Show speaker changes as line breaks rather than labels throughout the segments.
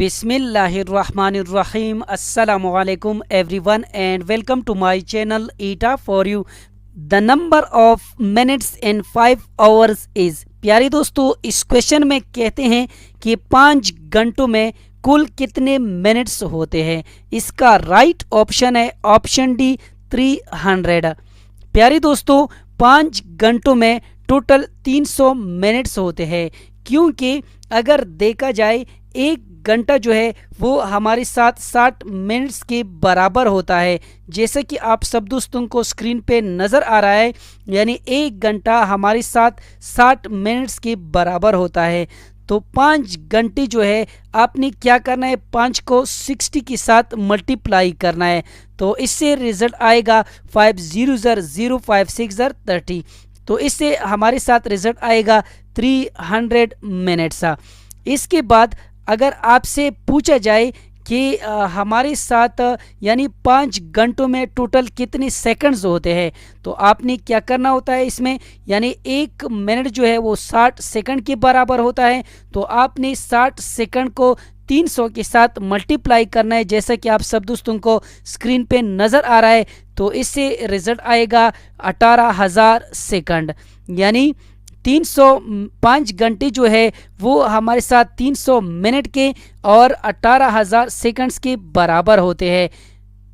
बिस्मिल्लाहिर्रहमानिर्रहीम। अस्सलामुअलैकुम everyone and welcome to my channel eta for you. The number of minutes in 5 hours is. प्यारे दोस्तों, इस question में कहते हैं कि 5 घंटों में कुल कितने मिनट्स होते हैं। इसका राइट ऑप्शन है ऑप्शन डी 300। प्यारे दोस्तों, 5 घंटों में टोटल 300 मिनट्स होते हैं, क्योंकि अगर देखा जाए 1 घंटा जो है वो हमारे साथ 60 मिनट्स के बराबर होता है। जैसे कि आप सब दोस्तों को स्क्रीन पे नज़र आ रहा है, यानी 1 घंटा हमारे साथ 60 मिनट्स के बराबर होता है। तो 5 घंटे जो है आपने क्या करना है, 5 को 60 के साथ मल्टीप्लाई करना है। तो इससे रिजल्ट आएगा 5 0 0 5 6 30। तो इससे हमारे साथ रिजल्ट आएगा 300 मिनट्स। इसके बाद अगर आपसे पूछा जाए कि हमारे साथ यानी 5 घंटों में टोटल कितने सेकंड्स होते हैं, तो आपने क्या करना होता है इसमें, यानी 1 मिनट जो है वो 60 सेकंड के बराबर होता है। तो आपने 60 सेकंड को 300 के साथ मल्टीप्लाई करना है, जैसा कि आप सब दोस्तों को स्क्रीन पे नज़र आ रहा है। तो इससे रिजल्ट आएगा 18,000 सेकंड। यानी 305 घंटे जो है वो हमारे साथ 300 मिनट के और 18,000 सेकंड्स के बराबर होते हैं।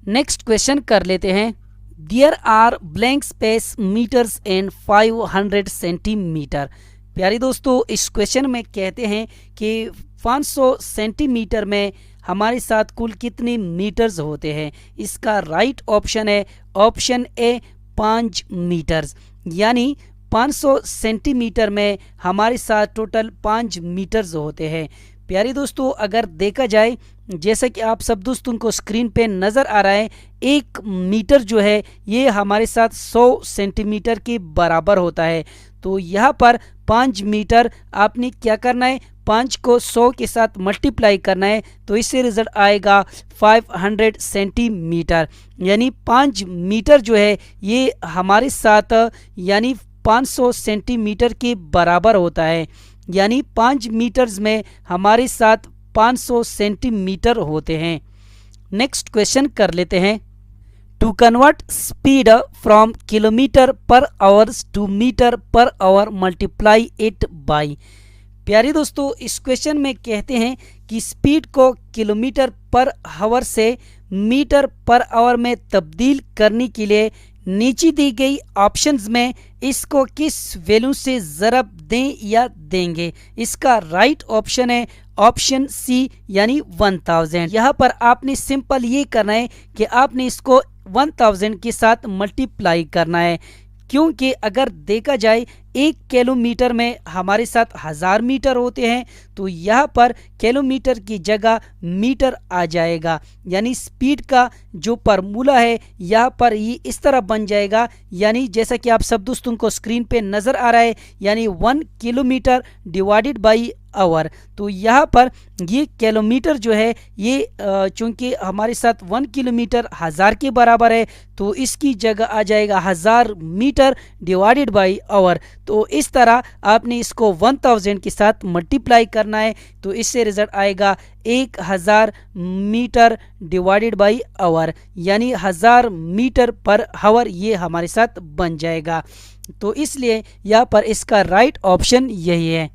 नेक्स्ट क्वेश्चन कर लेते हैं। There are blank space metres and 500 centimetre. प्यारे दोस्तों, इस क्वेश्चन में कहते हैं कि 500 सेंटीमीटर में हमारे साथ कुल कितने मीटर्स होते हैं। इसका राइट ऑप्शन है ऑप्शन ए 5 मीटर्स। यानी 500 सेंटीमीटर में हमारे साथ टोटल 5 मीटर्स होते हैं। प्यारे दोस्तों, अगर देखा जाए जैसा कि आप सब दोस्तों को स्क्रीन पे नज़र आ रहा है, 1 मीटर जो है ये हमारे साथ 100 सेंटीमीटर के बराबर होता है। तो यहाँ पर 5 मीटर आपने क्या करना है, 5 को 100 के साथ मल्टीप्लाई करना है। तो इससे रिजल्ट आएगा 500 सेंटीमीटर। यानी 5 मीटर जो है ये हमारे साथ यानी 500 सेंटीमीटर के बराबर होता है। यानी 5 मीटर्स में हमारे साथ 500 सेंटीमीटर होते हैं। नेक्स्ट क्वेश्चन कर लेते हैं। To convert speed from kilometre per hours to metre per hour multiply it by. प्यारे दोस्तों, इस क्वेश्चन में कहते हैं कि स्पीड को किलोमीटर पर आवर से मीटर पर आवर में तब्दील करने के लिए नीचे दी गई ऑप्शंस में इसको किस वैल्यू से ज़रब दें या देंगे। इसका राइट ऑप्शन है ऑप्शन सी यानी 1000। यहाँ पर आपने सिंपल ये करना है कि आपने इसको 1000 के साथ मल्टीप्लाई करना है, क्योंकि अगर देखा जाए 1 किलोमीटर में हमारे साथ 1000 मीटर होते हैं। तो यहाँ पर किलोमीटर की जगह मीटर आ जाएगा। यानी स्पीड का जो फार्मूला है यहाँ पर ये इस तरह बन जाएगा, यानी जैसा कि आप सब दोस्तों को स्क्रीन पे नज़र आ रहा है, यानी 1 किलोमीटर डिवाइडेड बाई आवर। तो यहाँ पर ये किलोमीटर जो है ये चूँकि हमारे साथ 1 किलोमीटर 1000 के बराबर है, तो इसकी जगह आ जाएगा 1000 मीटर डिवाइडेड बाई आवर। तो इस तरह आपने इसको 1000 के साथ मल्टीप्लाई करना है। तो इससे रिजल्ट आएगा 1000 मीटर डिवाइडेड बाई आवर, यानी 1000 मीटर पर आवर ये हमारे साथ बन जाएगा। तो इसलिए यहाँ पर इसका राइट ऑप्शन यही है।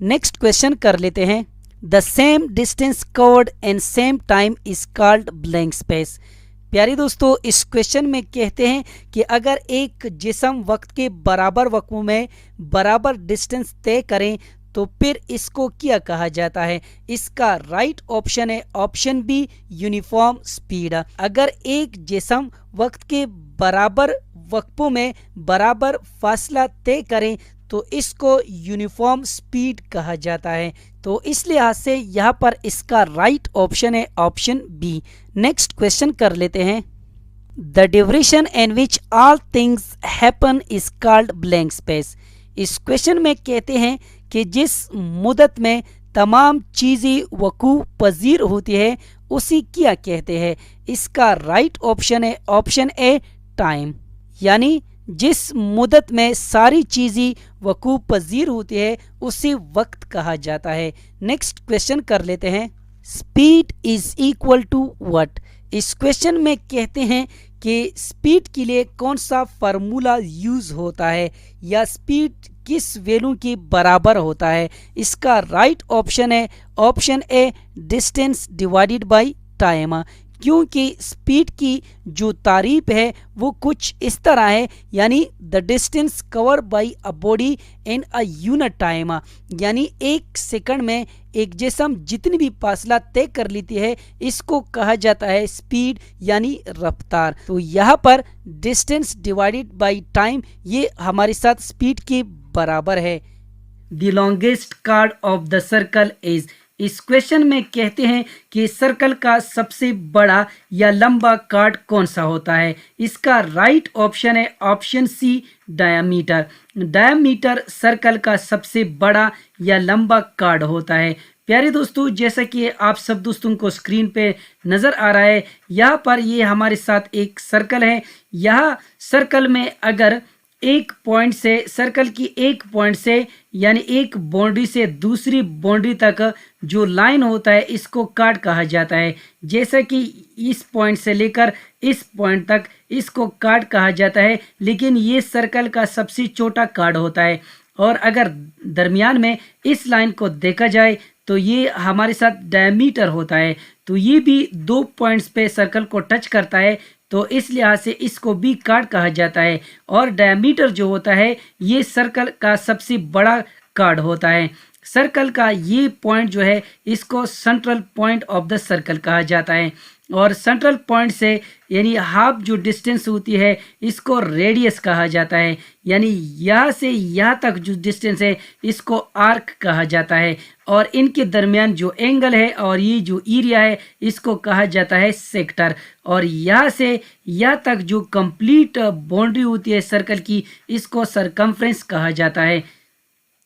नेक्स्ट क्वेश्चन कर लेते हैं। The same distance covered in same time is called blank space. प्यारे दोस्तों, इस क्वेश्चन में कहते हैं कि अगर एक जिस्म वक्त के बराबर वक्फों में बराबर डिस्टेंस तय करें तो फिर इसको क्या कहा जाता है। इसका राइट ऑप्शन है ऑप्शन बी यूनिफॉर्म स्पीड। अगर एक जिस्म वक्त के बराबर वक्फों में बराबर फासला तय करें तो इसको यूनिफॉर्म स्पीड कहा जाता है। तो इस लिहाज से यहाँ पर इसका राइट ऑप्शन है ऑप्शन बी। नेक्स्ट क्वेश्चन कर लेते हैं। The duration in which all things happen is called blank space. इस क्वेश्चन में कहते हैं कि जिस मुद्दत में तमाम चीज़ें वकू पजीर होती है उसी क्या कहते हैं। इसका राइट ऑप्शन है ऑप्शन ए टाइम। यानी जिस मुद्दत में सारी चीज़ें वकूफ़ पजीर होती है उसे वक्त कहा जाता है। नेक्स्ट क्वेश्चन कर लेते हैं। Speed is equal to what. इस क्वेश्चन में कहते हैं कि स्पीड के लिए कौन सा फार्मूला यूज होता है या स्पीड किस वैल्यू के बराबर होता है। इसका राइट ऑप्शन है option A, distance divided by time. क्योंकि स्पीड की जो तारीफ है वो कुछ इस तरह है, यानी the distance cover by a body in a unit time, यानी एक सेकंड में एक जिस्म जितनी भी फासला तय कर लेती है इसको कहा जाता है स्पीड यानी रफ्तार। तो यहाँ पर डिस्टेंस डिवाइडेड बाय टाइम ये हमारे साथ स्पीड के बराबर है। The longest card of the circle is. इस क्वेश्चन में कहते हैं कि सर्कल का सबसे बड़ा या लंबा कार्ड कौन सा होता है। इसका राइट ऑप्शन है option C, diameter. Diameter circle का सबसे बड़ा या लंबा कार्ड होता है। प्यारे दोस्तों, जैसा कि आप सब दोस्तों को स्क्रीन पे नज़र आ रहा है, यहाँ पर ये हमारे साथ एक सर्कल है। यह सर्कल में अगर एक पॉइंट से, सर्कल की एक पॉइंट से यानी एक बाउंड्री से दूसरी बाउंड्री तक जो लाइन होता है इसको कार्ड कहा जाता है। जैसा कि इस पॉइंट से लेकर इस पॉइंट तक इसको कार्ड कहा जाता है, लेकिन ये सर्कल का सबसे छोटा कार्ड होता है। और अगर दरमियान में इस लाइन को देखा जाए तो ये हमारे साथ डायमीटर होता है। तो ये भी 2 पॉइंट्स पे सर्कल को टच करता है, तो इस लिहाज से इसको भी कार्ड कहा जाता है। और डायमीटर जो होता है ये सर्कल का सबसे बड़ा कार्ड होता है। सर्कल का ये पॉइंट जो है इसको central point of the circle कहा जाता है। और सेंट्रल पॉइंट से यानी हाफ जो डिस्टेंस होती है इसको रेडियस कहा जाता है, यानी यहाँ से यहाँ तक जो डिस्टेंस है इसको आर्क कहा जाता है। और इनके दरमियान जो एंगल है और ये जो एरिया है इसको कहा जाता है सेक्टर। और यहाँ से यहाँ तक जो कंप्लीट बाउंड्री होती है सर्कल की इसको सरकमफ्रेंस कहा जाता है।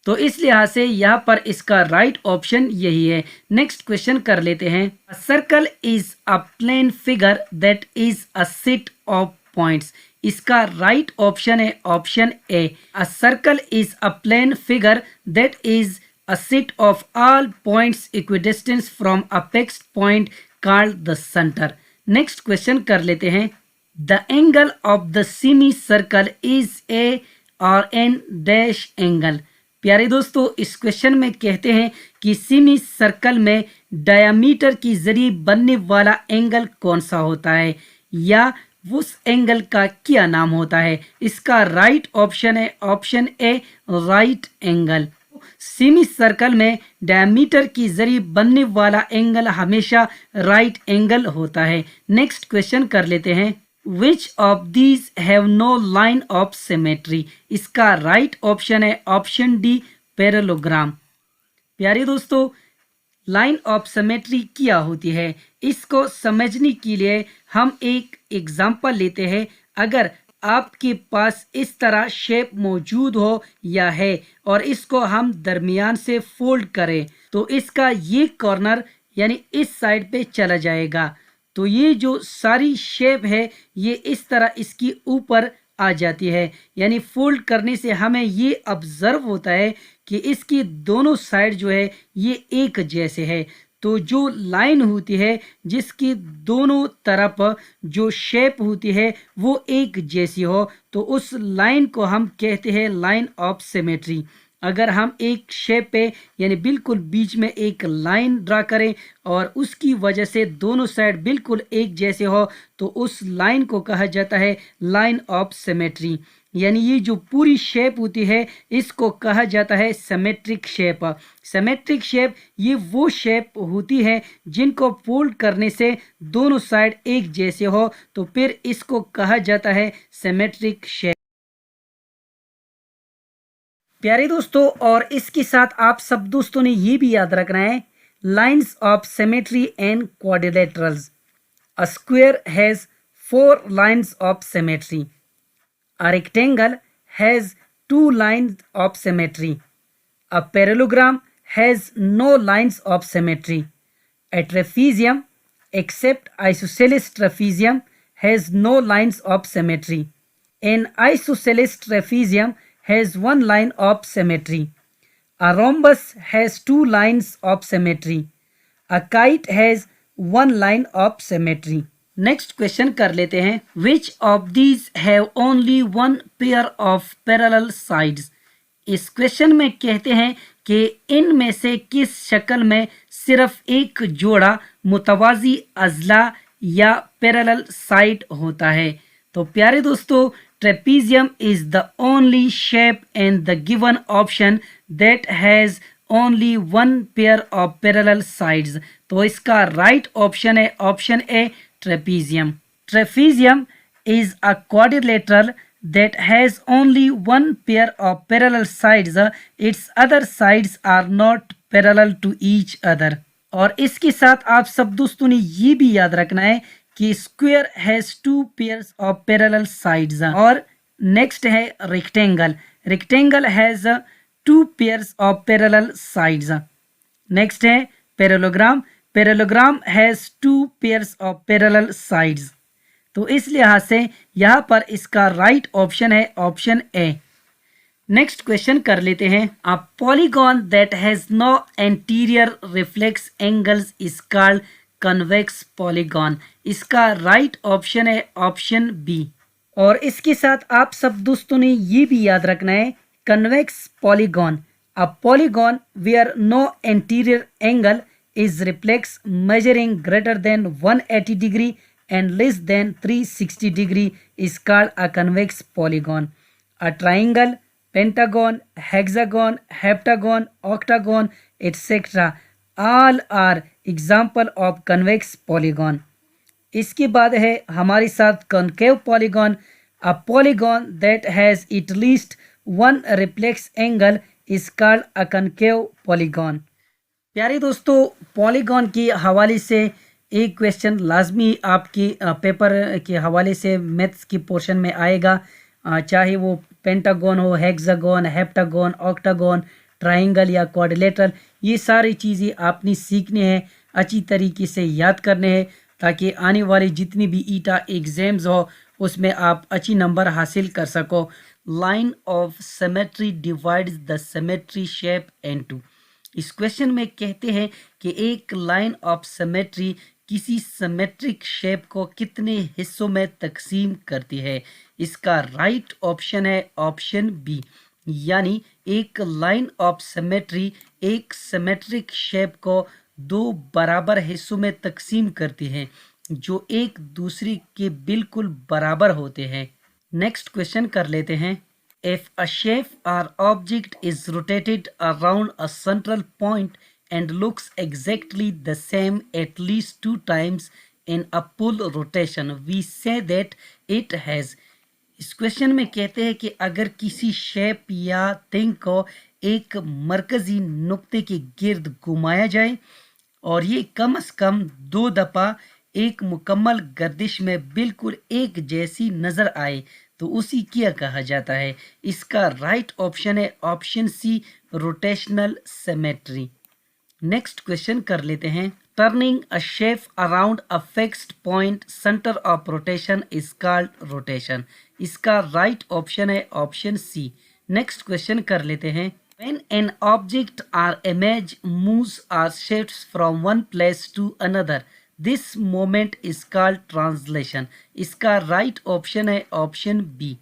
तो इस लिहाज से यहाँ पर इसका राइट ऑप्शन यही है। नेक्स्ट क्वेश्चन कर लेते हैं। Circle is a plane figure that is a set of points. इसका राइट ऑप्शन है option A, a circle is a plane figure that is a set of all points equidistant from a fixed point called the center. Next question कर लेते हैं। The angle of the semicircle is a or n dash angle. प्यारे दोस्तों, इस question में कहते हैं कि सेमी सर्कल में डायमीटर की जरिए बनने वाला एंगल कौन सा होता है या उस एंगल का क्या नाम होता है। इसका राइट ऑप्शन है ऑप्शन ए, राइट एंगल। सेमी सर्कल में डायमीटर की जरिए बनने वाला एंगल हमेशा राइट एंगल होता है। नेक्स्ट क्वेश्चन कर लेते हैं। Which of these have no line of symmetry. इसका राइट ऑप्शन है ऑप्शन डी, पैरेललोग्राम। प्यारे दोस्तों, लाइन ऑफ सिमेट्री क्या होती है इसको समझने के लिए हम एक एग्जांपल लेते हैं। अगर आपके पास इस तरह शेप मौजूद हो या है और इसको हम दरमियान से फोल्ड करें तो इसका ये कॉर्नर यानी इस साइड पे चला जाएगा। तो ये जो सारी शेप है ये इस तरह इसकी ऊपर आ जाती है, यानी फोल्ड करने से हमें ये ऑब्जर्व होता है कि इसकी दोनों साइड जो है ये एक जैसे है। तो जो लाइन होती है जिसकी दोनों तरफ जो शेप होती है वो एक जैसी हो तो उस लाइन को हम कहते हैं लाइन ऑफ सिमेट्री। अगर हम एक शेप पे यानी बिल्कुल बीच में एक लाइन ड्रा करें और उसकी वजह से दोनों साइड बिल्कुल एक जैसे हो तो उस लाइन को कहा जाता है लाइन ऑफ सिमेट्री। यानी ये जो पूरी शेप होती है इसको कहा जाता है सिमेट्रिक शेप। सिमेट्रिक शेप ये वो शेप होती है जिनको फोल्ड करने से दोनों साइड एक जैसे हो तो फिर इसको कहा जाता है सिमेट्रिक शेप। प्यारे दोस्तों, और इसके साथ आप सब दोस्तों ने ये भी याद रखना है lines of symmetry and quadrilaterals. A square has 4 lines of symmetry. A rectangle has 2 lines of symmetry. A parallelogram has no lines of symmetry. A trapezium, except isosceles trapezium, has no lines of symmetry. An isosceles trapezium has 1 line of symmetry. A rhombus has 2 lines of symmetry. A kite has one line of symmetry. Next question कर लेते हैं, which of these have only one pair of parallel sides. इस question में कहते हैं कि इनमें से किस शक्ल में सिर्फ एक जोड़ा मुतवाजी अजला या पैरेलल साइड होता है। तो प्यारे दोस्तों, trapezium is the only shape in the given option that has only one pair of parallel sides. तो इसका राइट ऑप्शन है option A, trapezium. Trapezium is a quadrilateral that has only one pair of parallel sides. Its other sides are not parallel to each other. और इसके साथ आप सब दोस्तों ने ये भी याद रखना है कि square has two pairs of parallel sides. और नेक्स्ट है rectangle, rectangle has two pairs of parallel sides. Next है parallelogram, parallelogram has two pairs of parallel sides. तो इस लिहाज से यहाँ पर इसका राइट ऑप्शन है ऑप्शन ए। नेक्स्ट क्वेश्चन कर लेते हैं, a polygon that has no interior reflex angles is called convex polygon. इसका राइट ऑप्शन है ऑप्शन बी। और इसके साथ आप सब दोस्तों ने ये भी याद रखना है, convex polygon, a polygon where no interior angle is reflex measuring greater than 180 degree and less than 360 degree is called a convex polygon. A triangle, pentagon, hexagon, heptagon, octagon, etc. all are example of convex polygon. इसके बाद है हमारे साथ concave polygon. A polygon that has at least one reflex angle is called a concave polygon. प्यारे दोस्तों, polygon के हवाले से एक क्वेश्चन लाजमी आपकी पेपर के हवाले से मैथ्स की पोर्शन में आएगा, चाहे वो पेंटागन हो, हेक्सागन, हेप्टागन, ऑक्टागन, ट्राइंगल या क्वाड्रिलेटरल। ये सारी चीज़ें आपने सीखनी है, अच्छी तरीके से याद करने हैं, ताकि आने वाली जितनी भी ईटा एग्जाम्स हो उसमें आप अच्छी नंबर हासिल कर सको। Line of symmetry divides the symmetry shape into. इस क्वेश्चन में कहते हैं कि एक लाइन ऑफ सिमेट्री किसी सिमेट्रिक शेप को कितने हिस्सों में तकसीम करती है। इसका राइट ऑप्शन है ऑप्शन बी, यानी एक लाइन ऑफ सिमेट्री एक सिमेट्रिक शेप को दो बराबर हिस्सों में तकसीम करती है जो एक दूसरे के बिल्कुल बराबर होते हैं। नेक्स्ट क्वेश्चन कर लेते हैं, if a shape or object is rotated around a central point and looks exactly the same at least 2 times in a pull rotation, we say that it has। इस क्वेश्चन में कहते हैं कि अगर किसी शेप या थिंग को एक मरकजी नुक्ते के गिर्द घुमाया जाए और ये कम से कम 2 दफ़ा एक मुकम्मल गर्दिश में बिल्कुल एक जैसी नज़र आए तो उसी क्या कहा जाता है। इसका राइट ऑप्शन है option C, rotational symmetry. Next question कर लेते हैं, turning a shape around a fixed point centre of rotation is called rotation. इसका राइट ऑप्शन है ऑप्शन सी। नेक्स्ट क्वेश्चन कर लेते हैं, when an object or image moves or shifts from one place to another, this moment is called translation. इसका right option है option B.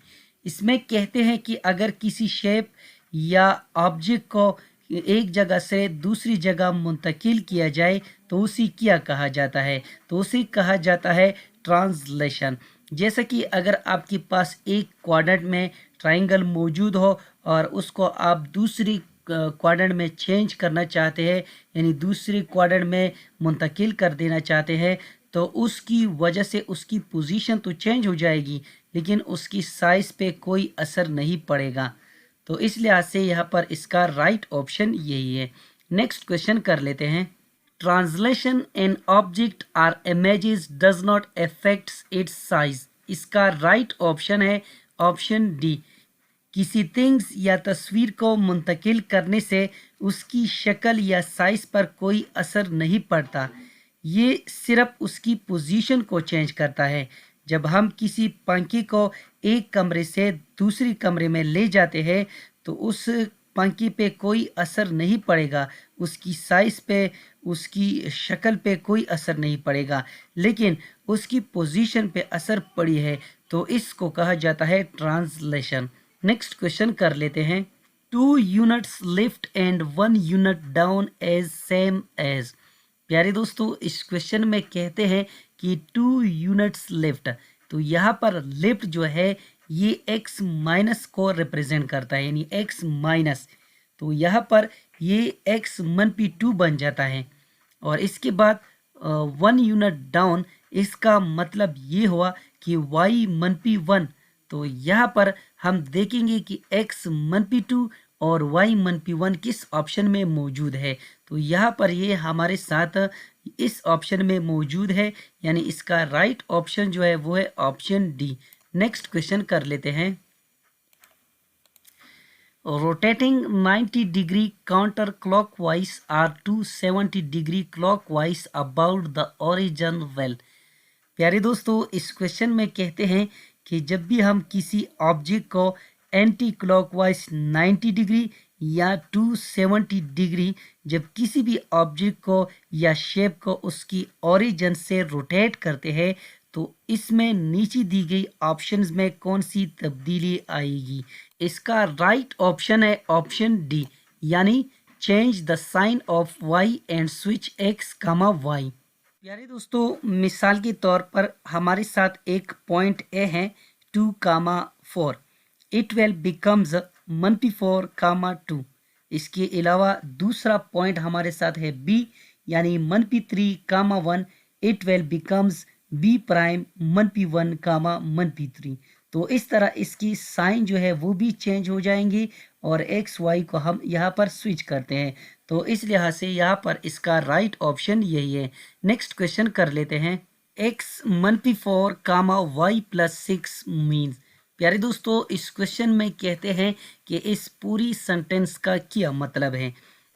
इसमें कहते हैं कि अगर किसी शेप या ऑब्जेक्ट को एक जगह से दूसरी जगह मुंतकिल किया जाए तो उसी क्या कहा जाता है, तो उसे कहा जाता है ट्रांसलेशन। जैसा कि अगर आपके पास एक क्वाड्रेंट में ट्राइंगल मौजूद हो और उसको आप दूसरी क्वाड्रेंट में चेंज करना चाहते हैं, यानी दूसरी क्वाड्रेंट में मुंतकिल कर देना चाहते हैं, तो उसकी वजह से उसकी पोजीशन तो चेंज हो जाएगी लेकिन उसकी साइज़ पे कोई असर नहीं पड़ेगा। तो इस लिहाज से यहाँ पर इसका राइट ऑप्शन यही है। नेक्स्ट क्वेश्चन कर लेते हैं, translation in object or images does not affects its size. इसका राइट ऑप्शन है ऑप्शन डी। किसी थिंग्स या तस्वीर को मुंतकिल करने से उसकी शक्ल या साइज़ पर कोई असर नहीं पड़ता, ये सिर्फ उसकी पोजीशन को चेंज करता है। जब हम किसी पंखे को एक कमरे से दूसरी कमरे में ले जाते हैं तो उस पंखे पे कोई असर नहीं पड़ेगा, उसकी साइज़ पे, उसकी शक्ल पे कोई असर नहीं पड़ेगा, लेकिन उसकी पोजीशन पे असर पड़ी है, तो इसको कहा जाता है ट्रांसलेशन। नेक्स्ट क्वेश्चन कर लेते हैं। 2 units lift and 1 unit down as same as. प्यारे दोस्तों, इस क्वेश्चन में कहते हैं कि 2 यूनिट्स लिफ्ट, तो यहाँ पर लिफ्ट जो है ये x माइनस को रिप्रेजेंट करता है, यानी x माइनस। तो यहाँ पर ये x -2 बन जाता है। और इसके बाद 1 यूनिट डाउन, इसका मतलब ये हुआ कि y -1। तो यहाँ पर हम देखेंगे कि x -2 और y -1 किस ऑप्शन में मौजूद है। तो यहाँ पर ये हमारे साथ इस ऑप्शन में मौजूद है, यानी इसका राइट ऑप्शन जो है वो है ऑप्शन डी। नेक्स्ट क्वेश्चन कर लेते हैं। Rotating 90 degree counter clockwise or 270 degree clockwise about the origin well. प्यारे दोस्तों, इस क्वेश्चन में कहते हैं कि जब भी हम किसी ऑब्जेक्ट को एंटी क्लॉकवाइज 90 डिग्री या 270 डिग्री, जब किसी भी ऑब्जेक्ट को या शेप को उसकी ओरिजिन से रोटेट करते हैं, तो इसमें नीचे दी गई ऑप्शंस में कौन सी तब्दीली आएगी। इसका राइट ऑप्शन है ऑप्शन डी, यानी change the sign of y and switch x comma y. प्यारे दोस्तों, मिसाल के तौर पर हमारे साथ एक पॉइंट ए है 2,4, इट विल बिकम्स -4,2। इसके अलावा दूसरा पॉइंट हमारे साथ है बी, यानी -3,1, it will becomes B prime -1, -3। तो इस तरह इसकी साइन जो है वो भी चेंज हो जाएंगी और एक्स वाई को हम यहाँ पर स्विच करते हैं। तो इस लिहाज से यहाँ पर इसका राइट ऑप्शन यही है। नेक्स्ट क्वेश्चन कर लेते हैं। X -4, y +6 means. प्यारे दोस्तों, इस क्वेश्चन में कहते हैं कि इस पूरी सेंटेंस का क्या मतलब है।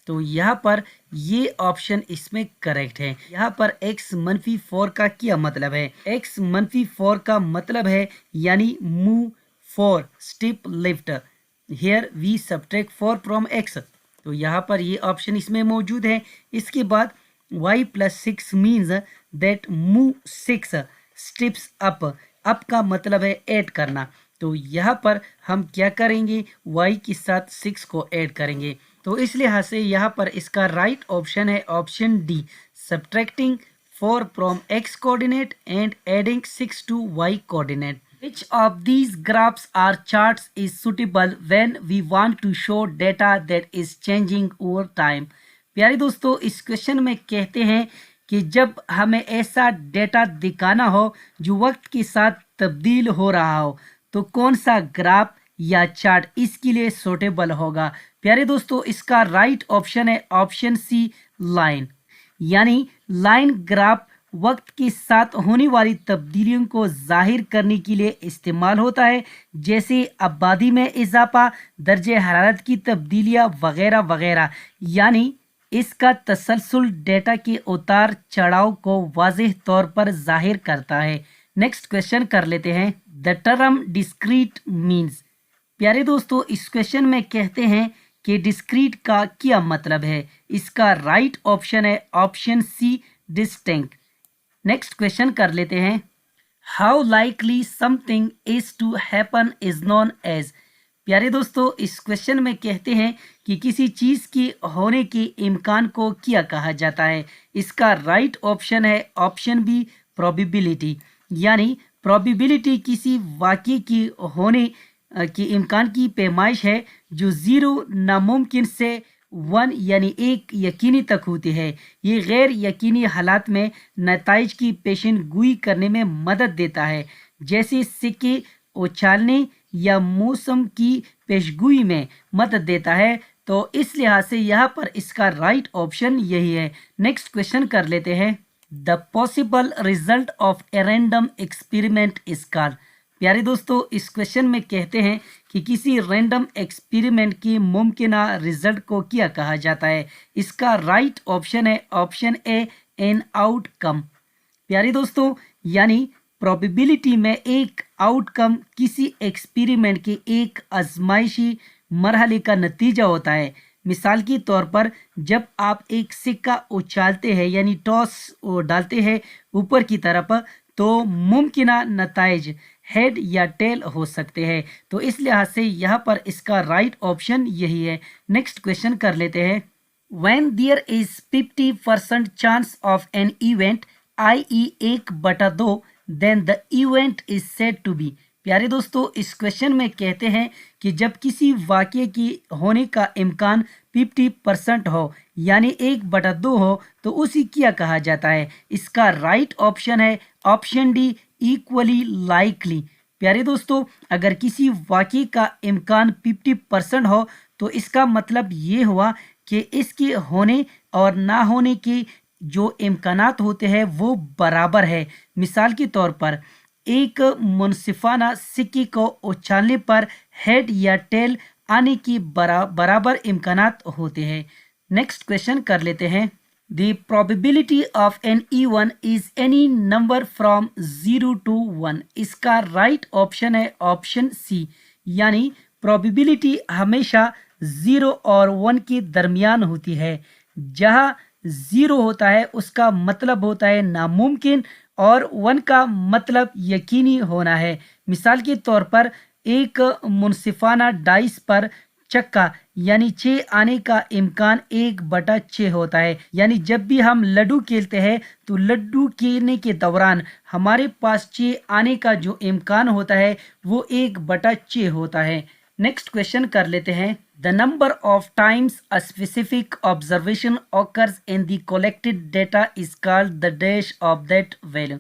तो यहाँ पर ये ऑप्शन इसमें करेक्ट है। यहाँ पर x -4 का क्या मतलब है। x -4 का मतलब है यानी move 4 step left, here we subtract 4 from x। तो यहाँ पर ये ऑप्शन इसमें मौजूद है। इसके बाद y +6 means that move 6 steps up का मतलब है ऐड करना। तो यहाँ पर हम क्या करेंगे, y के साथ 6 को ऐड करेंगे। तो इस लिहाज से यहाँ पर इसका राइट ऑप्शन है option D, subtracting 4 from x coordinate and adding 6 to y coordinate. Which of these graphs or charts is suitable when we want to show data that is changing over time? प्यारे दोस्तों, इस question में कहते हैं कि जब हमें ऐसा डेटा दिखाना हो जो वक्त के साथ तब्दील हो रहा हो, तो कौन सा ग्राफ या चार्ट इसके लिए सूटेबल होगा। प्यारे दोस्तों, इसका राइट ऑप्शन है ऑप्शन सी, लाइन। यानी लाइन ग्राफ वक्त के साथ होने वाली तब्दीलियों को जाहिर करने के लिए इस्तेमाल होता है, जैसे आबादी में इजाफा, दर्जे हरारत की तब्दीलियाँ वगैरह वगैरह। यानी इसका तसलसल डेटा के उतार चढ़ाव को वाज़ेह तौर पर जाहिर करता है। नेक्स्ट क्वेश्चन कर लेते हैं। The term discrete means. प्यारे दोस्तों, इस क्वेश्चन में कहते हैं कि डिस्क्रीट का क्या मतलब है। इसका राइट ऑप्शन है option C, distinct. Next question कर लेते हैं। How likely something is to happen is known as. प्यारे दोस्तों, इस क्वेश्चन में कहते हैं कि किसी चीज की होने के इम्कान को क्या कहा जाता है। इसका राइट ऑप्शन है ऑप्शन बी, प्रोबेबिलिटी। यानी प्रोबेबिलिटी किसी वाक़ये की होने के इम्कान की पैमाइश है जो 0 नामुमकिन से 1 यानी 1 यकीनी तक होती है। ये गैर यकीनी हालात में नताइज की पेशन गोई करने में मदद देता है, जैसे सिक्के उछालने या मौसम की पेशगोई में मदद देता है। तो इस लिहाज से यहाँ पर इसका राइट ऑप्शन यही है। नेक्स्ट क्वेश्चन कर लेते हैं। The possible result of a random experiment is called. प्यारे दोस्तों, इस क्वेश्चन में कहते हैं कि किसी रैंडम एक्सपेरिमेंट की मुमकिना रिजल्ट को क्या कहा जाता है। इसका राइट ऑप्शन है ऑप्शन ए, एन आउटकम। प्यारे दोस्तों, यानी प्रोबेबिलिटी में एक आउटकम किसी एक्सपेरिमेंट के एक आजमाइशी मरहले का नतीजा होता है। मिसाल के तौर पर जब आप एक सिक्का उछालते हैं यानी टॉस डालते हैं ऊपर की तरफ, तो मुमकिना नताइज हेड या टेल हो सकते हैं। तो इस लिहाज से यहाँ पर इसका राइट ऑप्शन यही है। नेक्स्ट क्वेश्चन कर लेते हैं। When there is 50% chance of an event, i.e. 1/2, then the event is said to be। प्यारे दोस्तों, इस क्वेश्चन में कहते हैं कि जब किसी वाक्य की होने का इम्कान 50% हो यानी 1/2 हो तो उसी क्या कहा जाता है। इसका राइट ऑप्शन है ऑप्शन डी, इक्वली लाइकली। प्यारे दोस्तों, अगर किसी वाक्य का इम्कान 50% हो तो इसका मतलब ये हुआ कि इसके होने और ना होने के जो इम्कानात होते हैं वो बराबर है। मिसाल के तौर पर एक मुनसिफाना सिक्के को उछालने पर हेड या टेल आने की बराबर इम्कानात होते हैं। नेक्स्ट क्वेश्चन कर लेते हैं। The probability of an event is any number from 0 to 1। इसका राइट ऑप्शन है ऑप्शन सी, यानी प्रोबेबिलिटी हमेशा 0 और 1 के दरमियान होती है। जहाँ 0 होता है उसका मतलब होता है नामुमकिन और 1 का मतलब यकीनी होना है। मिसाल के तौर पर एक मुनसिफाना डाइस पर चक्का यानी 6 आने का इम्कान 1/6 होता है। यानी जब भी हम लड्डू खेलते हैं तो लड्डू खेलने के दौरान हमारे पास 6 आने का जो इम्कान होता है वो 1/6 होता है। नेक्स्ट क्वेश्चन कर लेते हैं। The number of times a specific observation occurs in the collected data is called the dash of that value.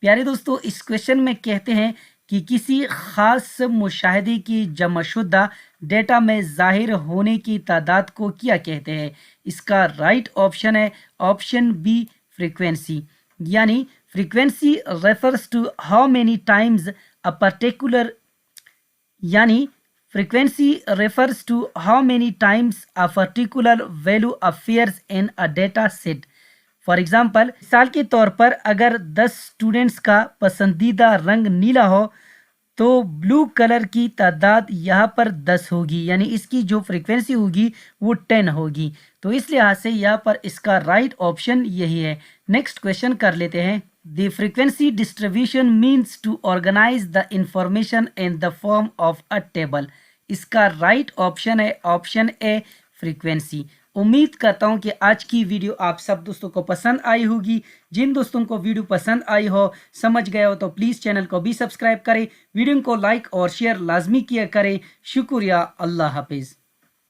प्यारे दोस्तों, इस क्वेश्चन में कहते हैं कि किसी खास मुशाहिदे की जमाशुदा डेटा में जाहिर होने की तादाद को क्या कहते हैं। इसका राइट ऑप्शन है ऑप्शन बी, फ्रीक्वेंसी। यानी frequency refers to how many times a particular यानी frequency refers to how many times a particular value appears in a data set। For example, मिसाल के तौर पर अगर 10 स्टूडेंट्स का पसंदीदा रंग नीला हो तो ब्लू कलर की तादाद यहाँ पर 10 होगी, यानी इसकी जो फ्रीक्वेंसी होगी वो 10 होगी। तो इस लिहाज से यहाँ पर इसका राइट ऑप्शन यही है। नेक्स्ट क्वेश्चन कर लेते हैं। The frequency distribution means to organize the information in the form of a table। इसका राइट ऑप्शन है ऑप्शन ए, फ्रीक्वेंसी। उम्मीद करता हूं कि आज की वीडियो आप सब दोस्तों को पसंद आई होगी। जिन दोस्तों को वीडियो पसंद आई हो, समझ गए हो, तो प्लीज़ चैनल को भी सब्सक्राइब करें, वीडियो को लाइक और शेयर लाजमी किया करें। शुक्रिया, अल्लाह हाफिज़।